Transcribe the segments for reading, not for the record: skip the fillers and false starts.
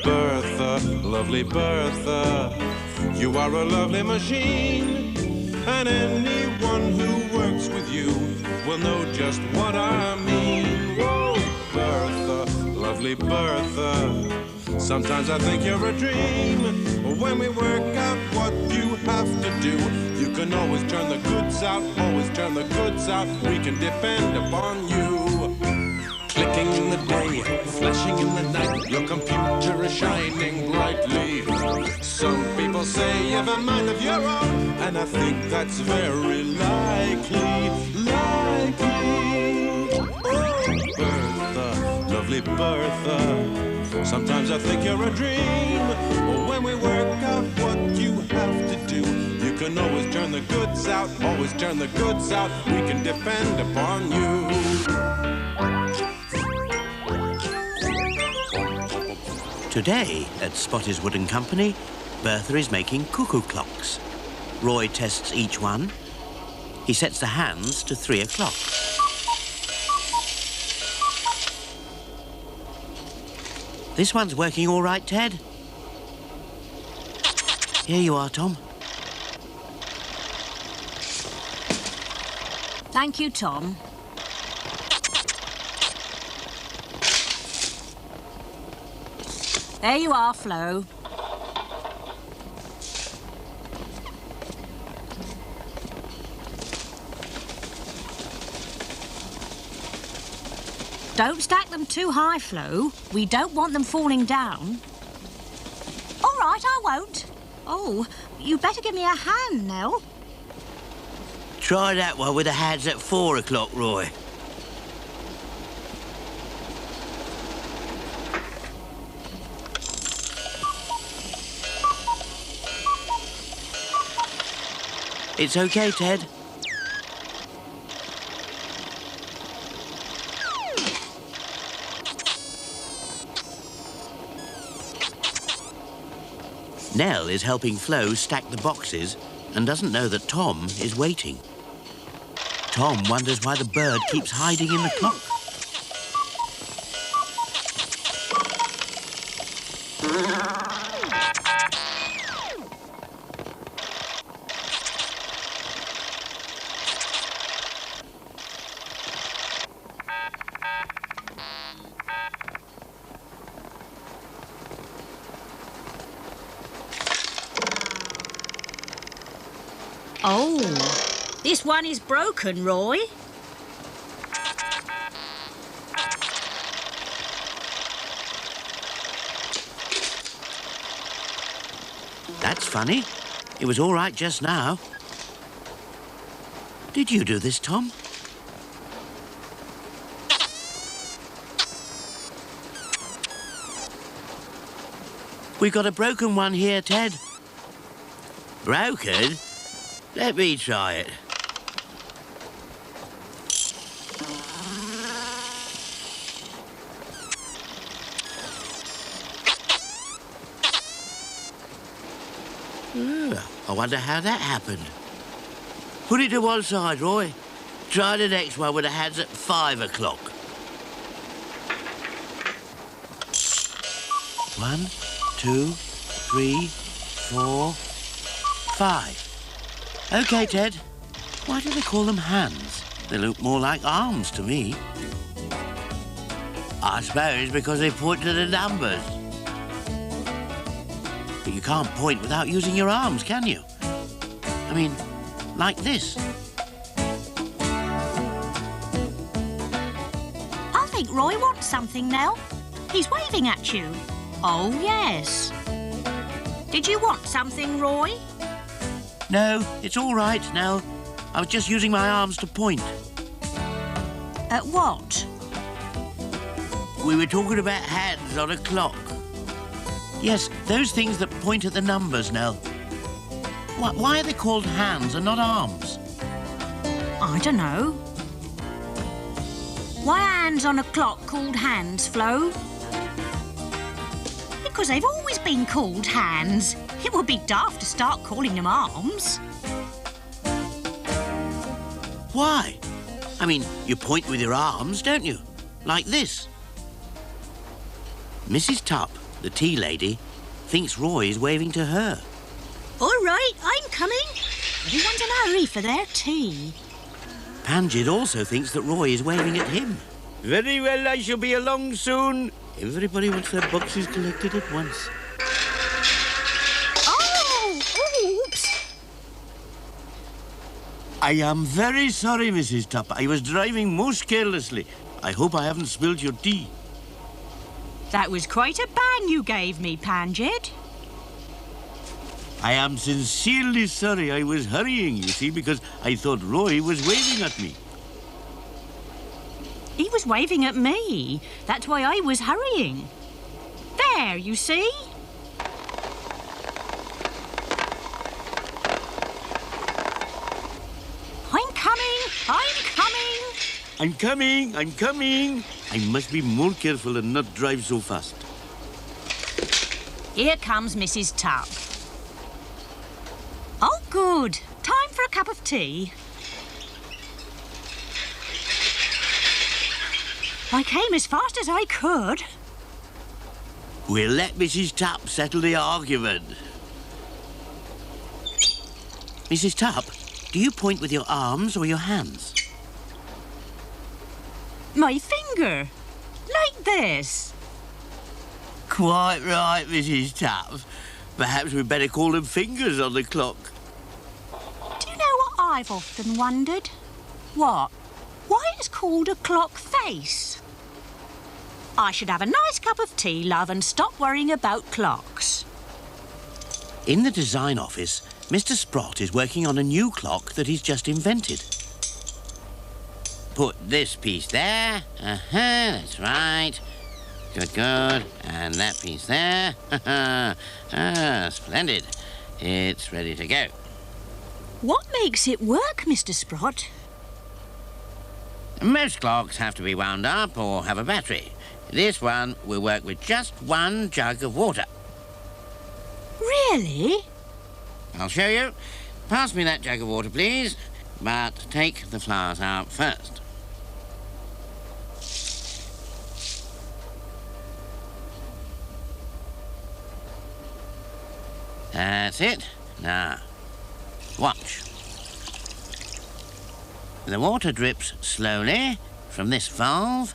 Bertha, lovely Bertha, you are a lovely machine, and anyone who works with you will know just what I mean. Whoa, Bertha, lovely Bertha, sometimes I think you're a dream. When we work out what you have to do, you can always turn the goods out, always turn the goods out. We can depend upon you. Clicking in the day, flashing in the night, your computer is shining brightly. Some people say you have a mind of your own, and I think that's very likely, Oh, Bertha, lovely Bertha, sometimes I think you're a dream. When we work out what you have to do, you can always turn the goods out, always turn the goods out. We can depend upon you. Today, at Spotty's Wooden Company, Bertha is making cuckoo clocks. Roy tests each one. He sets the hands to 3 o'clock. This one's working all right, Ted. Here you are, Tom. Thank you, Tom. There you are, Flo. Don't stack them too high, Flo. We don't want them falling down. All right, I won't. Oh, you better give me a hand, Nell. Try that one with the hands at 4 o'clock, Roy. It's okay, Ted. Nell is helping Flo stack the boxes and doesn't know that Tom is waiting. Tom wonders why the bird keeps hiding in the clock. Oh, this one is broken, Roy. That's funny. It was all right just now. Did you do this, Tom? We've got a broken one here, Ted. Broken? Let me try it. I wonder how that happened. Put it to one side, Roy. Try the next one with the hands at 5 o'clock. 1, 2, 3, 4, 5. OK, Ted. Why do they call them hands? They look more like arms to me. I suppose because they point to the numbers. But you can't point without using your arms, can you? I mean, like this. I think Roy wants something now. He's waving at you. Oh, yes. Did you want something, Roy? No, it's all right, Nell. I was just using my arms to point. At what? We were talking about hands on a clock. Yes, those things that point at the numbers, Nell. Why are they called hands and not arms? I don't know. Why are hands on a clock called hands, Flo? Because they've always been called hands. It would be daft to start calling them arms. Why? I mean, you point with your arms, don't you? Like this. Mrs. Tupp, the tea lady, thinks Roy is waving to her. All right, I'm coming. Everyone's in a hurry for their tea. Panjid also thinks that Roy is waving at him. Very well, I shall be along soon. Everybody wants their boxes collected at once. Oh, oops. I am very sorry, Mrs. Tupp. I was driving most carelessly. I hope I haven't spilled your tea. That was quite a bang you gave me, Panjid. I am sincerely sorry. I was hurrying, you see, because I thought Roy was waving at me. He was waving at me. That's why I was hurrying. There, you see? I'm coming! I'm coming! I'm coming! I'm coming! I must be more careful and not drive so fast. Here comes Mrs. Tupp. Oh, good. Time for a cup of tea. I came as fast as I could. We'll let Mrs. Tupp settle the argument. Mrs. Tupp, do you point with your arms or your hands? My finger. Like this. Quite right, Mrs. Tupp. Perhaps we'd better call them fingers on the clock. Do you know what I've often wondered? What? Why it's called a clock face? I should have a nice cup of tea, love, and stop worrying about clocks. In the design office, Mr. Sprott is working on a new clock that he's just invented. Put this piece there. That's right. Good, good. And that piece there. Splendid. It's ready to go. What makes it work, Mr. Sprott? Most clocks have to be wound up or have a battery. This one will work with just one jug of water. Really? I'll show you. Pass me that jug of water, please. But take the flowers out first. That's it. Now, watch. The water drips slowly from this valve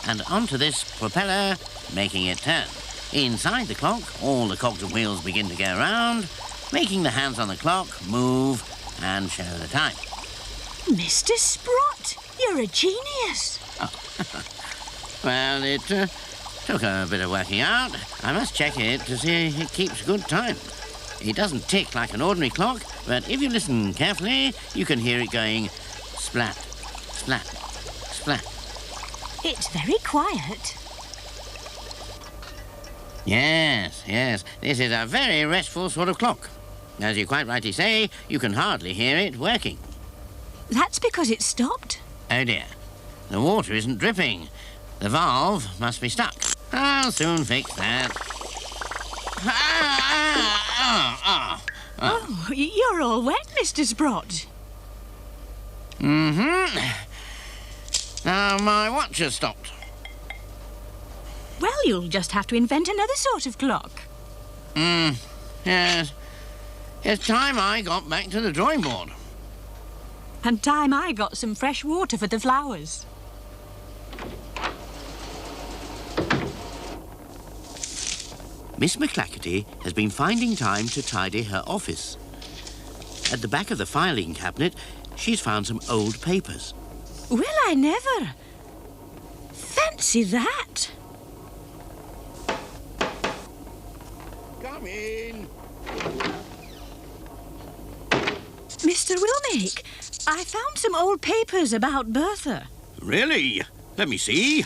and onto this propeller, making it turn. Inside the clock, all the cogs and wheels begin to go round, making the hands on the clock move and show the time. Mr. Sprott, you're a genius. Well, it took a bit of working out. I must check it to see it keeps good time. It doesn't tick like an ordinary clock, but if you listen carefully, you can hear it going splat, splat, splat. It's very quiet. Yes, yes. This is a very restful sort of clock. As you quite rightly say, you can hardly hear it working. That's because it stopped. Oh dear. The water isn't dripping. The valve must be stuck. I'll soon fix that. Oh, you're all wet, Mr. Sprott. Mm-hmm. Now my watch has stopped. Well, you'll just have to invent another sort of clock. Yes. It's time I got back to the drawing board. And time I got some fresh water for the flowers. Miss McClackerty has been finding time to tidy her office. At the back of the filing cabinet, she's found some old papers. Well, I never. Fancy that. Come in. Mr. Wilmake, I found some old papers about Bertha. Really? Let me see.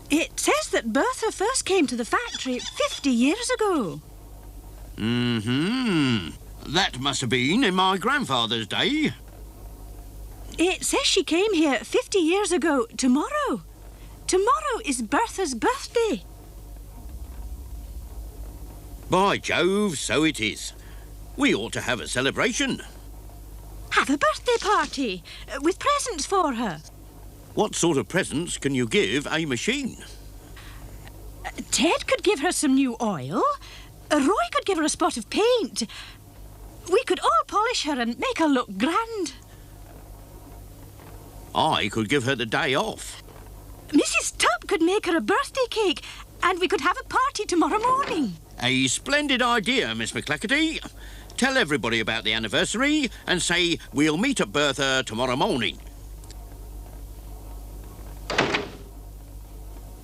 It says that Bertha first came to the factory 50 years ago. That must have been in my grandfather's day. It says she came here 50 years ago tomorrow. Tomorrow is Bertha's birthday. By Jove, so it is. We ought to have a celebration. Have a birthday party with presents for her. What sort of presents can you give a machine? Ted could give her some new oil. Roy could give her a spot of paint. We could all polish her and make her look grand. I could give her the day off. Mrs. Tubb could make her a birthday cake and we could have a party tomorrow morning. A splendid idea, Miss McClackety. Tell everybody about the anniversary and say we'll meet at Bertha tomorrow morning.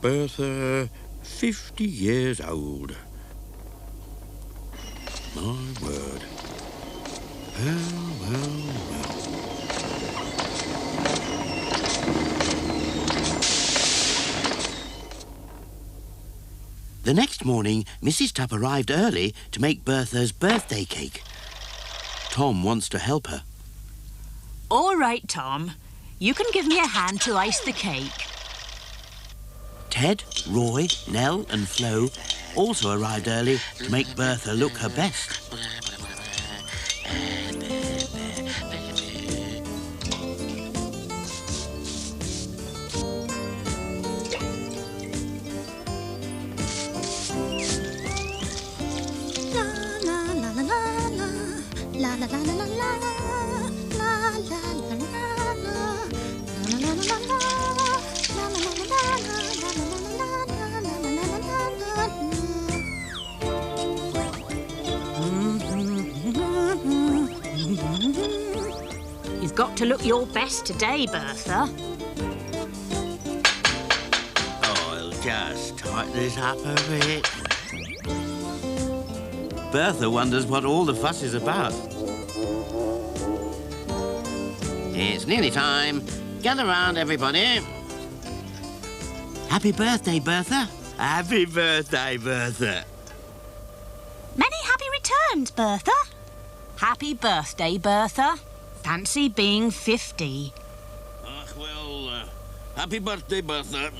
Bertha, 50 years old. My word. Well. The next morning, Mrs. Tubb arrived early to make Bertha's birthday cake. Tom wants to help her. All right, Tom. You can give me a hand to ice the cake. Ted, Roy, Nell and Flo also arrived early to make Bertha look her best. You've got to look your best today, Bertha. I'll just tighten this up a bit. Bertha wonders what all the fuss is about. It's nearly time. Gather round, everybody. Happy birthday, Bertha. Happy birthday, Bertha. Many happy returns, Bertha. Happy birthday, Bertha. Fancy being 50. Happy birthday, Bertha.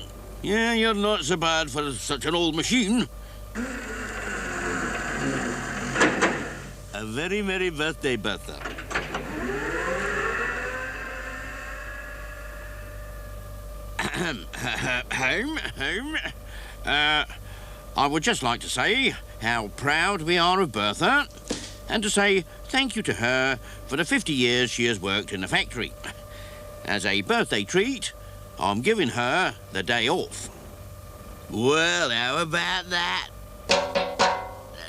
Yeah, you're not so bad for such an old machine. A very merry birthday, Bertha. Home. I would just like to say how proud we are of Bertha and to say thank you to her for the 50 years she has worked in the factory. As a birthday treat, I'm giving her the day off. Well, how about that?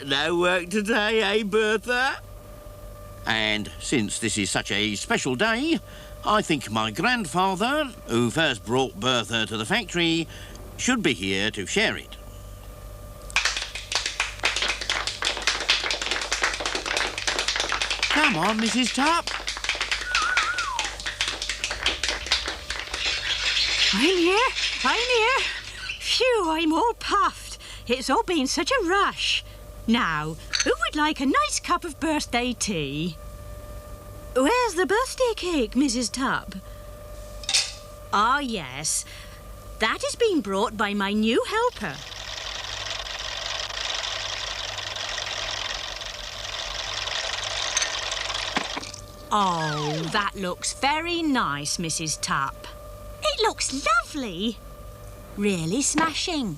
No work today, eh, Bertha? And since this is such a special day, I think my grandfather, who first brought Bertha to the factory, should be here to share it. Come on, Mrs. Tubb. I'm here. Phew, I'm all puffed. It's all been such a rush. Now, who would like a nice cup of birthday tea? Where's the birthday cake, Mrs. Tubb? Ah, yes. That is being brought by my new helper. Oh, that looks very nice, Mrs. Tubb. It looks lovely. Really smashing.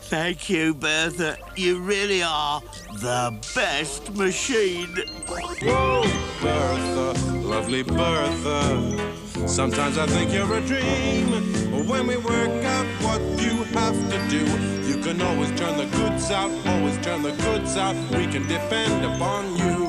Thank you, Bertha. You really are the best machine. Whoa, Bertha, lovely Bertha. Sometimes I think you're a dream. When we work out what you have to do, you can always turn the goods out, always turn the goods out. We can depend upon you.